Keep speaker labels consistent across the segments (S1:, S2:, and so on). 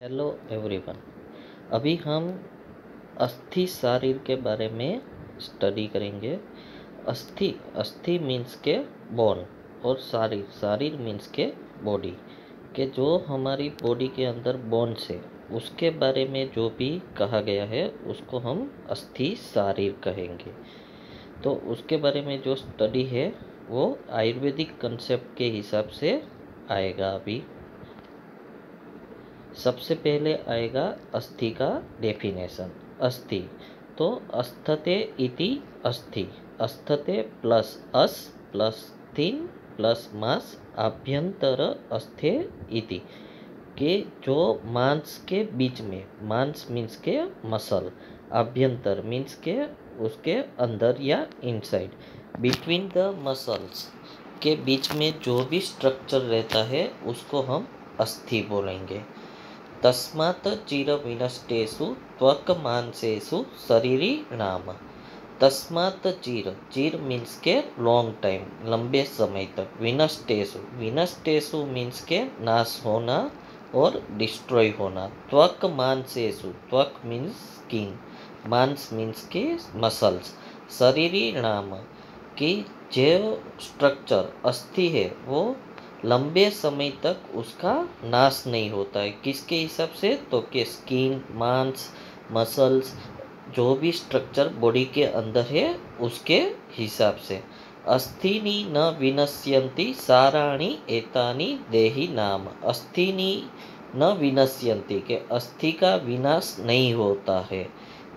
S1: Hello everyone. अभी हम अस्थि शरीर के बारे में स्टडी करेंगे। अस्थि अस्थि मीन्स के बोन और शरीर शरीर मीन्स के बॉडी के जो हमारी बॉडी के अंदर बोन्स है उसके बारे में जो भी कहा गया है उसको हम अस्थि शरीर कहेंगे। तो उसके बारे में जो स्टडी है वो आयुर्वेदिक कंसेप्ट के हिसाब से आएगा। अभी सबसे पहले आएगा अस्थि का डेफिनेशन। अस्थि तो अस्थते इति अस्थि, अस्थते प्लस अस प्लस थिन प्लस मास आभ्यंतर अस्थे इति के जो मांस के बीच में, मांस मीन्स के मसल, आभ्यंतर मीन्स के उसके अंदर या इनसाइड, बिटवीन द मसल्स के बीच में जो भी स्ट्रक्चर रहता है उसको हम अस्थि बोलेंगे। तस्मात् चिर विनष्टेषु त्वक मांसेषु शरीरी नाम। तस्मात् चिर, चिर मीन्स के लॉन्ग टाइम, लंबे समय तक। विनष्टेषु, विनष्टेषु मीन्स के नाश होना और डिस्ट्रॉय होना। त्वक मांसेषु, त्वक मीन्स स्किन, मांस मीन्स के मसल्स, शरीरी नाम की जो स्ट्रक्चर अस्थि है वो लंबे समय तक उसका नाश नहीं होता है। किसके हिसाब से? तो कि स्किन, मांस, मसल्स, जो भी स्ट्रक्चर बॉडी के अंदर है उसके हिसाब से। अस्थिनी न विनश्यन्ति साराणि एतानि देहि नाम। अस्थिनी न विनश्यन्ति के अस्थि का विनाश नहीं होता है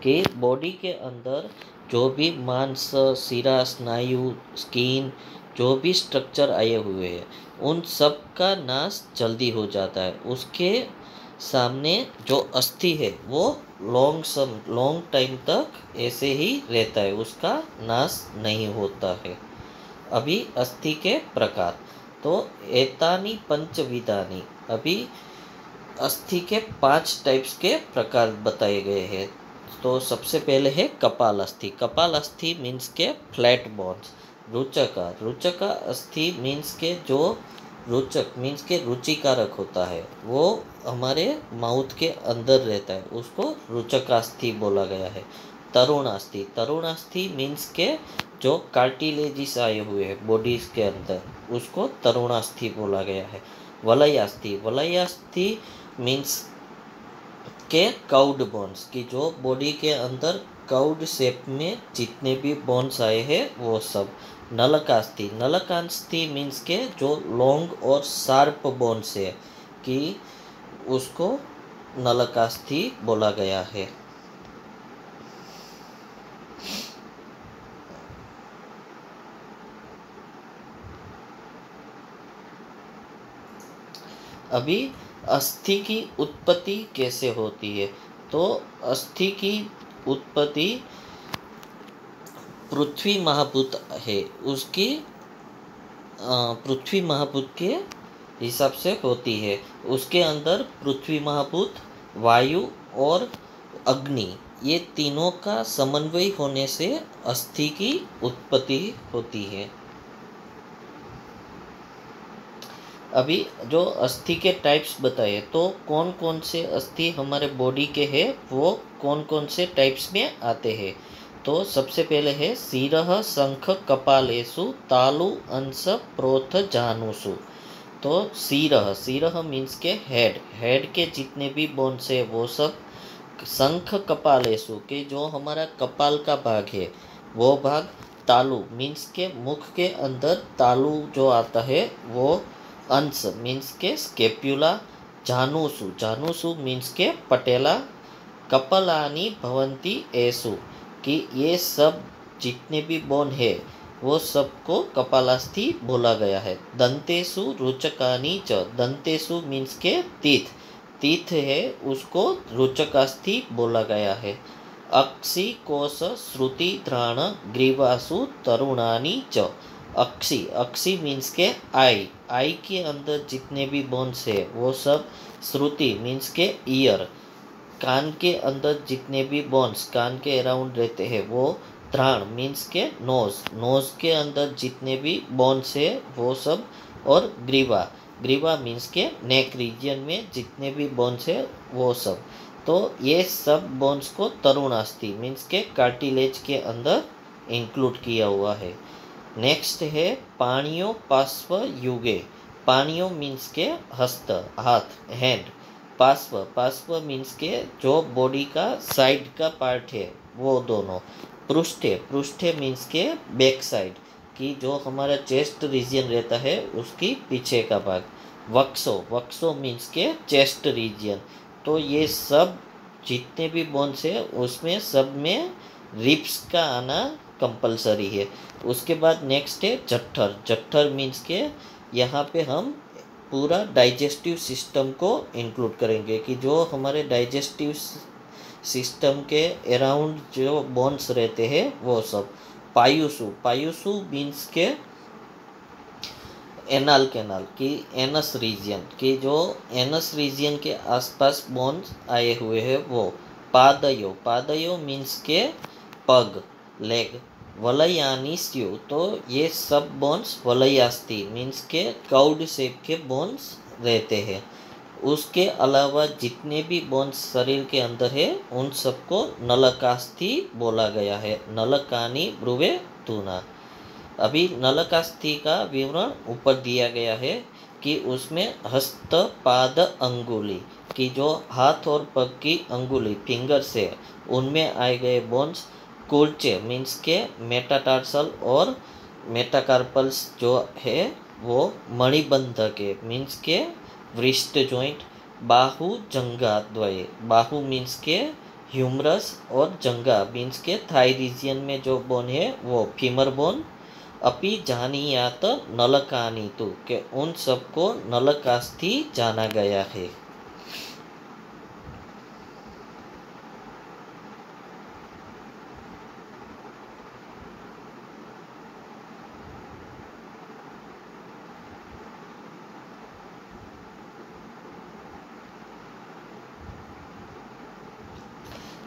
S1: कि बॉडी के अंदर जो भी मांस, शिरा, स्नायु, स्किन, जो भी स्ट्रक्चर आए हुए हैं उन सब का नाश जल्दी हो जाता है। उसके सामने जो अस्थि है वो लॉन्ग टाइम तक ऐसे ही रहता है, उसका नाश नहीं होता है। अभी अस्थि के प्रकार तो एतानि पंचविधानि, अभी अस्थि के 5 टाइप्स के प्रकार बताए गए हैं। तो सबसे पहले है कपाल अस्थि। कपाल अस्थि मीन्स के फ्लैट बोन्स। रुचका, रुचका अस्थि मीन्स के जो रुचक मीन्स के रुचिकारक होता है वो हमारे माउथ के अंदर रहता है, उसको रुचकास्थि बोला गया है। तरुणास्थि, तरुणास्थि मीन्स के जो कार्टिलेजिस आए हुए हैं बॉडीज के अंदर उसको तरुणास्थि बोला गया है। वलयास्थि, वलयास्थि मीन्स के काउड बोन्स की जो बॉडी के अंदर काउड शेप में जितने भी बोन्स आए हैं वो सब। नलकास्थि, नलकास्थि मीन्स के जो लॉन्ग और शार्प बोन्स है कि उसको नलकास्थि बोला गया है। अभी अस्थि की उत्पत्ति कैसे होती है? तो अस्थि की उत्पत्ति पृथ्वी महाभूत है उसकी पृथ्वी महाभूत के हिसाब से होती है। उसके अंदर पृथ्वी महाभूत, वायु और अग्नि, ये तीनों का समन्वय होने से अस्थि की उत्पत्ति होती है। अभी जो अस्थि के टाइप्स बताए तो कौन कौन से अस्थि हमारे बॉडी के हैं वो कौन कौन से टाइप्स में आते हैं। तो सबसे पहले है शिरः शंख कपालेषु तालु अंश प्रोथ जानुषु। तो शिरः, शिरः मीन्स के हेड, हेड के जितने भी बोन्स है वो सब। शंख कपालेषु के जो हमारा कपाल का भाग है वो भाग। तालु मीन्स के मुख के अंदर तालु जो आता है वो। अंश मीन्स के स्केप्युला। जानुषु, जानुषु मीन्स के पटेला। कपलानि भवन्ति एषु कि ये सब जितने भी बोन है वो सबको कपालास्थि बोला गया है। दंतेषु रुचकानि च, दंतेषु मीन्स के तीथ, तीथ है उसको रुचकास्थि बोला गया है। अक्षि कोश श्रुति ध्राण ग्रीवासु तरुणानि च। अक्षि, अक्षि मीन्स के आई, आई के अंदर जितने भी बोन्स है वो सब। श्रुति मीन्स के ईयर, कान के अंदर जितने भी बोन्स कान के अराउंड रहते हैं वो। ध्राण मीन्स के नोज, नोज के अंदर जितने भी बोन्स है वो सब। और ग्रीवा, ग्रीवा मीन्स के नेक रीजन में जितने भी बोन्स है वो सब। तो ये सब बोन्स को तरुण अस्थि मीन्स के कार्टिलेज के अंदर इंक्लूड किया हुआ है। नेक्स्ट है पाणियो पार्श्व युगे। पाणियो मीन्स के हस्त हाथ हैंड। पार्श्व पार्श्व मीन्स के जो बॉडी का साइड का पार्ट है वो दोनों। पृष्ठे पृष्ठे मीन्स के बैक साइड की जो हमारा चेस्ट रीजन रहता है उसकी पीछे का भाग। वक्सो वक्सो मीन्स के चेस्ट रीजन। तो ये सब जितने भी बोन्स है उसमें सब में रिब्स का आना कंपलसरी है। उसके बाद नेक्स्ट है जठर। जठर मीन्स के यहाँ पे हम पूरा डाइजेस्टिव सिस्टम को इंक्लूड करेंगे कि जो हमारे डाइजेस्टिव सिस्टम के अराउंड जो बोन्स रहते हैं वो सब। पायुसु पायुसु मीन्स के एनल कैनाल की एनस रीजन की जो एनस रीजन के आसपास बोन्स आए हुए हैं वो। पादयो पादयो मीन्स के पग लेग। वलयानिस्यु तो ये सब बोन्स वलयास्थि मीन्स के काउड शेप के बोन्स रहते हैं। उसके अलावा जितने भी बोन्स शरीर के अंदर है उन सबको नलकास्थि बोला गया है। नलकानी ब्रुवे तूना। अभी नलकास्थि का विवरण ऊपर दिया गया है कि उसमें हस्त पाद अंगुली की जो हाथ और पग की अंगुली फिंगर से उनमें आए गए बोन्स। कुल्चे मीन्स के मेटाटार्सल और मेटाकार्पल्स जो है वो मणिबंध के मीन्स के वृष्ट जॉइंट। बाहु जंगा द्वय। बाहु मीन्स के ह्यूमरस और जंगा मीन्स के थाई रीजन में जो बोन है वो फीमर बोन। अपि जानीयात नलकानी तु के उन सबको नलकास्थि जाना गया है।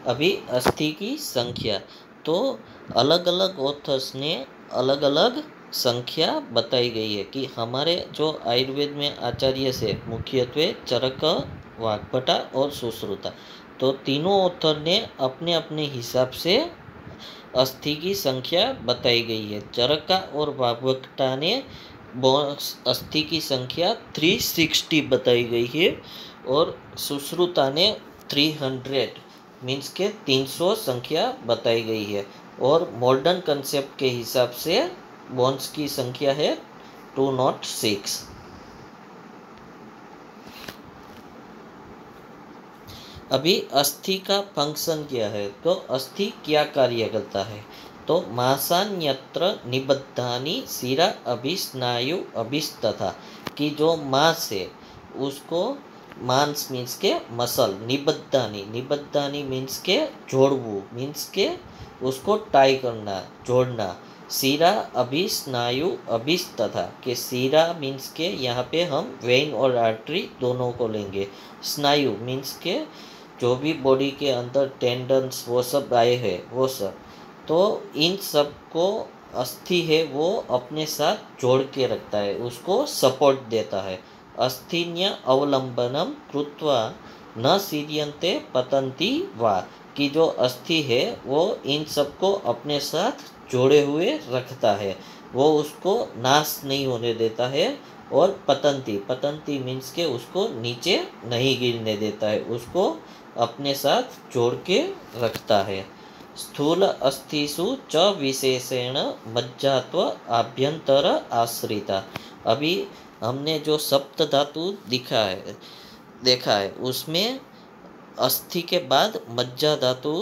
S1: अभी अस्थि की संख्या तो अलग अलग ऑथर्स ने अलग अलग संख्या बताई गई है कि हमारे जो आयुर्वेद में आचार्य से मुख्यत्वे चरक वाग्भटा और सुश्रुता तो तीनों ऑथर ने अपने अपने हिसाब से अस्थि की संख्या बताई गई है। चरका और वाग्भटा ने अस्थि की संख्या 360 बताई गई है और सुश्रुता ने 300 मीन्स के 300 संख्या बताई गई है। और मॉडर्न कंसेप्ट के हिसाब से बोन्स की संख्या है 206। अभी अस्थि का फंक्शन क्या है तो अस्थि क्या कार्य करता है तो मांसान्यत्र निबद्धानि शिरा अभिस्नायु अभिस्तथा कि जो मांस है उसको मांस मीन्स के मसल। निबद्धानी निबद्धानी मीन्स के जोड़वू मीन्स के उसको टाई करना जोड़ना। शिरा अभिस्नायु अभिस्तथा के शिरा मीन्स के यहाँ पे हम वेन और आर्टरी दोनों को लेंगे। स्नायु मीन्स के जो भी बॉडी के अंदर टेंडन्स वो सब आए हैं वो सब। तो इन सब को अस्थि है वो अपने साथ जोड़ के रखता है उसको सपोर्ट देता है। अस्थिन्य अवलंबनम कृत्वा न सीरियंते पतंती वा कि जो अस्थि है वो इन सबको अपने साथ जोड़े हुए रखता है वो उसको नाश नहीं होने देता है। और पतंती पतंती मीन्स के उसको नीचे नहीं गिरने देता है उसको अपने साथ जोड़ के रखता है। स्थूल अस्थिसु च विशेषेण मज्जात्व आभ्यंतर आश्रिता। अभी हमने जो सप्त धातु देखा है उसमें अस्थि के बाद मज्जा धातु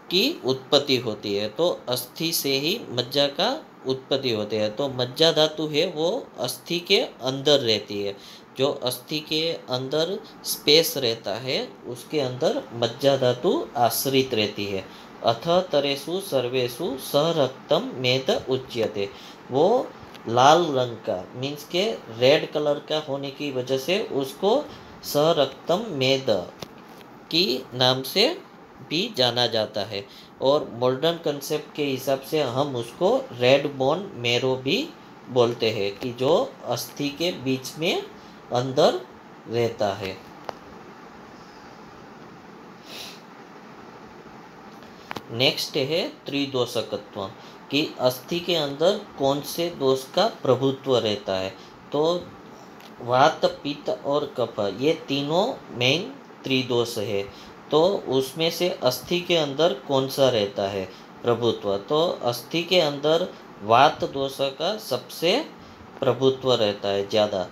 S1: की उत्पत्ति होती है तो अस्थि से ही मज्जा का उत्पत्ति होती है। तो मज्जा धातु है वो अस्थि के अंदर रहती है। जो अस्थि के अंदर स्पेस रहता है उसके अंदर मज्जा धातु आश्रित रहती है। अथ तरेषु सर्वेषु सरक्तम मेद उच्यते। वो लाल रंग का मीन्स के रेड कलर का होने की वजह से उसको सरक्तम मेद की नाम से भी जाना जाता है। और मॉडर्न कंसेप्ट के हिसाब से हम उसको रेड बोन मेरो भी बोलते हैं कि जो अस्थि के बीच में अंदर रहता है। नेक्स्ट है त्रिदोषकत्व, कि अस्थि के अंदर कौन से दोष का प्रभुत्व रहता है। तो वात, पित्त और कफ, ये तीनों मेन त्रिदोष है। तो उसमें से अस्थि के अंदर कौन सा रहता है प्रभुत्व। तो अस्थि के अंदर वात दोष का सबसे प्रभुत्व रहता है ज़्यादा।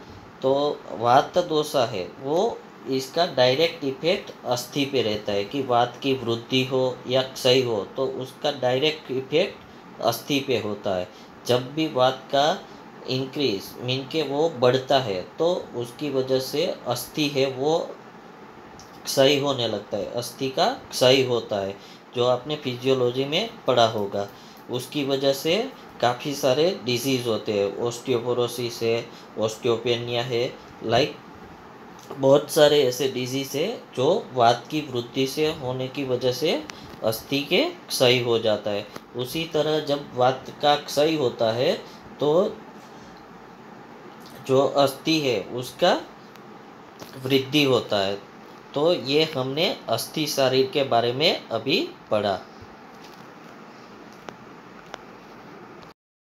S1: तो वात दोषा है वो, इसका डायरेक्ट इफेक्ट अस्थि पे रहता है, कि वात की वृद्धि हो या क्षय हो तो उसका डायरेक्ट इफेक्ट अस्थि पे होता है। जब भी वात का इंक्रीज मीन के वो बढ़ता है तो उसकी वजह से अस्थि है वो क्षय होने लगता है, अस्थि का क्षय होता है, जो आपने फिजियोलॉजी में पढ़ा होगा। उसकी वजह से काफ़ी सारे डिजीज़ होते हैं, ओस्टियोपोरोसिस है, ओस्टियोपेनिया है, लाइक बहुत सारे ऐसे डिजीज़ है जो वात की वृद्धि से होने की वजह से अस्थि के क्षय हो जाता है। उसी तरह जब वात का क्षय होता है तो जो अस्थि है उसका वृद्धि होता है। तो ये हमने अस्थि शरीर के बारे में अभी पढ़ा।